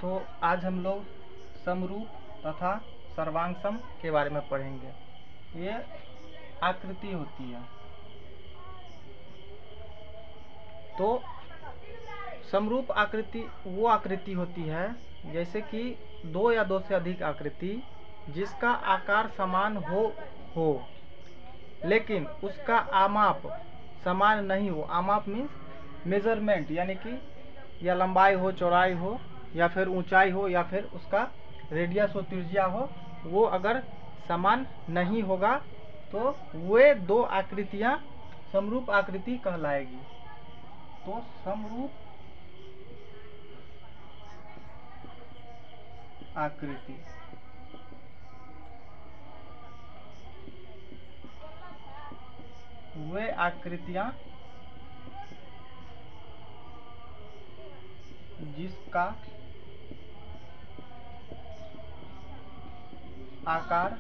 तो आज हम लोग समरूप तथा सर्वांगसम के बारे में पढ़ेंगे। ये आकृति होती है। तो समरूप आकृति वो आकृति होती है जैसे कि दो या दो से अधिक आकृति जिसका आकार समान हो लेकिन उसका आमाप समान नहीं हो। आमाप मीन्स मेजरमेंट, यानी कि या लंबाई हो, चौड़ाई हो, या फिर ऊंचाई हो, या फिर उसका रेडियस हो, त्रिज्या हो, वो अगर समान नहीं होगा तो वे दो आकृतियां समरूप आकृति कहलाएगी। तो समरूप आकृति वे आकृतियां जिसका आकार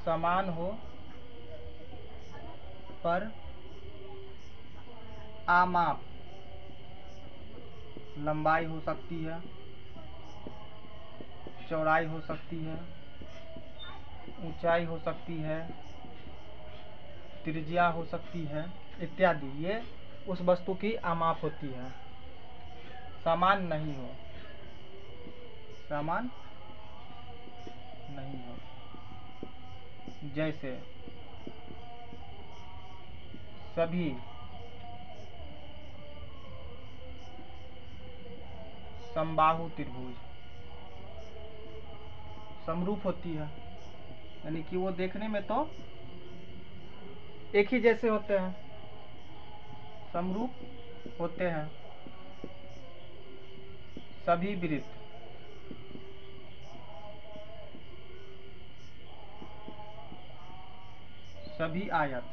समान हो पर आमाप लंबाई हो सकती है, चौड़ाई हो सकती है, ऊंचाई हो सकती है, त्रिज्या हो सकती है इत्यादि। ये उस वस्तु की आमाप होती है। समान नहीं हो, समान नहीं हो। जैसे सभी समबाहु त्रिभुज समरूप होती है, यानी कि वो देखने में तो एक ही जैसे होते हैं, समरूप होते हैं। सभी वृत्त सभी आयत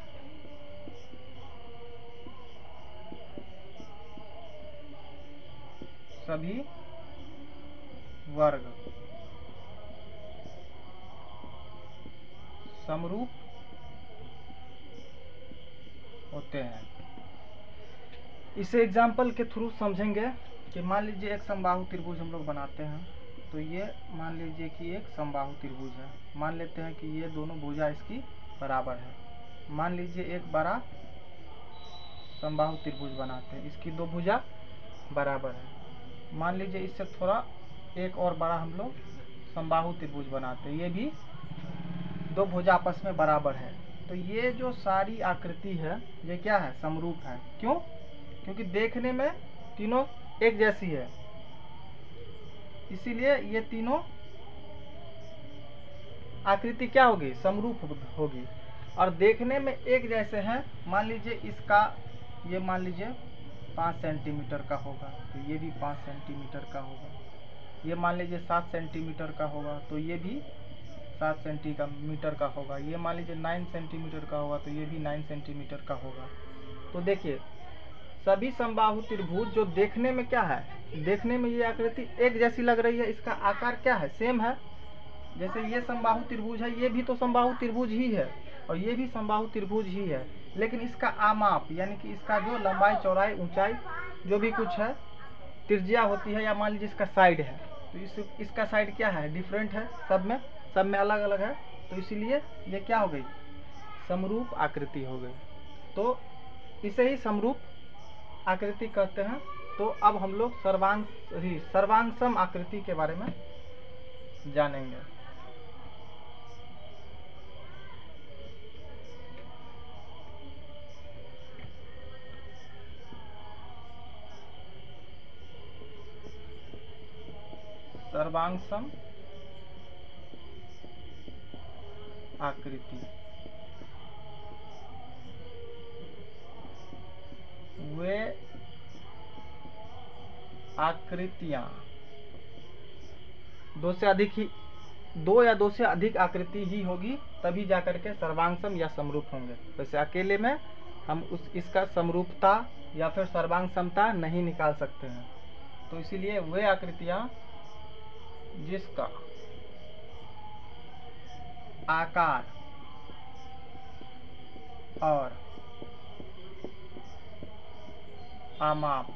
सभी वर्ग समरूप होते हैं। इसे एग्जाम्पल के थ्रू समझेंगे कि मान लीजिए एक समबाहु त्रिभुज हम लोग बनाते हैं। तो ये मान लीजिए कि एक समबाहु त्रिभुज है। मान लेते हैं कि ये दोनों भुजा इसकी बराबर है। मान लीजिए एक बड़ा समबाहु त्रिभुज बनाते हैं, इसकी दो भुजा बराबर है। मान लीजिए इससे थोड़ा एक और बड़ा हम लोग समबाहु त्रिभुज बनाते हैं, ये भी दो भुजा आपस में बराबर है। तो ये जो सारी आकृति है ये क्या है? समरूप है। क्यों? क्योंकि देखने में तीनों एक जैसी है, इसीलिए ये तीनों आकृति क्या होगी? समरूप होगी। और देखने में एक जैसे हैं। मान लीजिए इसका ये मान लीजिए 5 सेंटीमीटर का होगा, तो ये भी 5 सेंटीमीटर का होगा। ये मान लीजिए 7 सेंटीमीटर का होगा, तो ये भी 7 सेंटीमीटर का होगा। ये मान लीजिए 9 सेंटीमीटर का होगा, तो ये भी 9 सेंटीमीटर का होगा। तो देखिए सभी समबाहु त्रिभुज जो देखने में क्या है? देखने में ये आकृति एक जैसी लग रही है। इसका आकार क्या है? सेम है। जैसे ये समबाहु त्रिभुज है, ये भी तो समबाहु त्रिभुज ही है, और ये भी समबाहु त्रिभुज ही है। लेकिन इसका आमाप, यानी कि इसका जो लंबाई, चौड़ाई, ऊंचाई जो भी कुछ है, त्रिज्या होती है, या मान लीजिए इसका साइड है, तो इसका साइड क्या है? डिफरेंट है। सब में अलग अलग है। तो इसीलिए ये क्या हो गई? समरूप आकृति हो गई। तो इसे ही समरूप आकृति कहते हैं। तो अब हम लोग सर्वांगसम आकृति के बारे में जानेंगे। सर्वांगसम आकृति वे आकृतियां दो या दो से अधिक आकृति ही होगी, तभी जाकर के सर्वांगसम या समरूप होंगे। वैसे अकेले में हम इसका समरूपता या फिर सर्वांगसमता नहीं निकाल सकते हैं। तो इसीलिए वे आकृतियां जिसका आकार और आमाप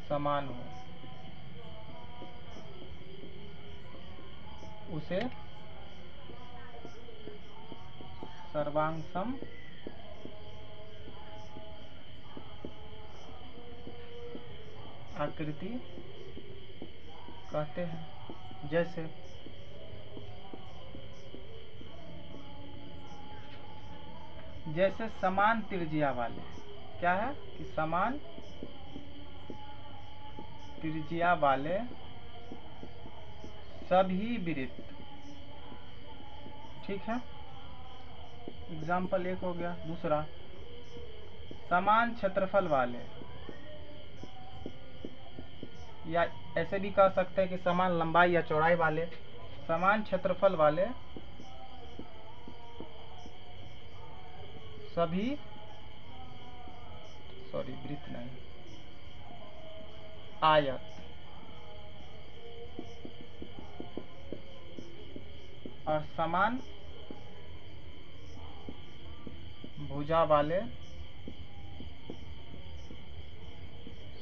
समान हो उसे सर्वांग सम आकृति कहते हैं। जैसे समान त्रिज्या वाले, क्या है कि समान त्रिज्या वाले सभी वृत्त, ठीक है, एग्जाम्पल एक हो गया। दूसरा, समान क्षेत्रफल वाले, या ऐसे भी कह सकते हैं कि समान लंबाई या चौड़ाई वाले, समान क्षेत्रफल वाले सभी, सॉरी वृत्त नहीं, आयत और समान भुजा वाले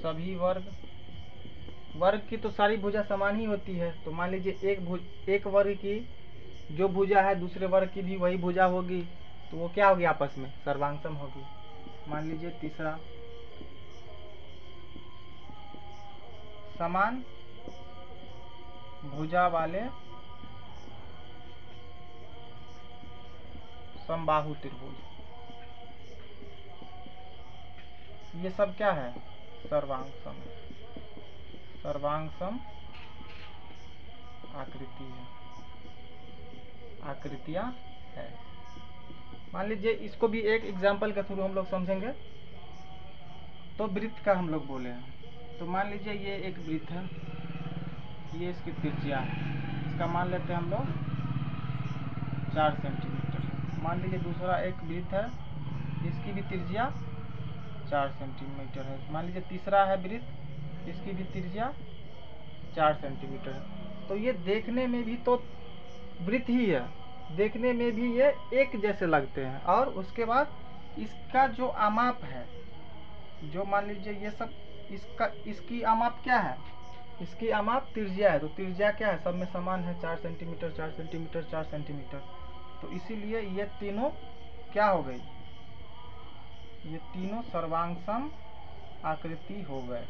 सभी वर्ग। वर्ग की तो सारी भुजा समान ही होती है, तो मान लीजिए एक वर्ग की जो भुजा है दूसरे वर्ग की भी वही भुजा होगी, तो वो क्या होगी, आपस में सर्वांगसम होगी। मान लीजिए तीसरा, समान भुजा वाले समबाहु त्रिभुज, ये सब क्या है, सर्वांगसम, सर्वांगसम आकृति है, आकृतियां है। मान लीजिए इसको भी एक एग्जाम्पल के थ्रू हम लोग समझेंगे। तो वृत्त का हम लोग बोले हैं, तो मान लीजिए ये एक वृत्त है, ये इसकी त्रिज्या है, इसका मान लेते हैं हम लोग 4 सेंटीमीटर। मान लीजिए दूसरा एक वृत्त है, इसकी भी त्रिज्या 4 सेंटीमीटर है। मान लीजिए तीसरा है वृत्त, इसकी भी त्रिज्या 4 सेंटीमीटर है। तो ये देखने में भी तो वृत्त ही है, देखने में भी ये एक जैसे लगते हैं। और उसके बाद इसका जो आमाप है, जो मान लीजिए ये सब इसकी आमाप क्या है, इसकी आमाप त्रिज्या है। तो त्रिज्या क्या है, सब में समान है, 4 सेंटीमीटर 4 सेंटीमीटर 4 सेंटीमीटर। तो इसीलिए ये तीनों क्या हो गई, ये तीनों सर्वांगसम आकृति हो गए।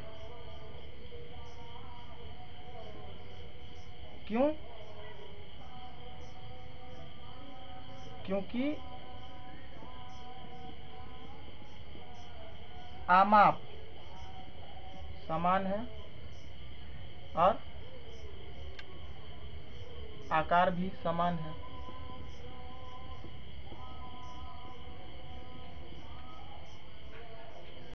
क्यों? क्योंकि आमाप समान है और आकार भी समान है।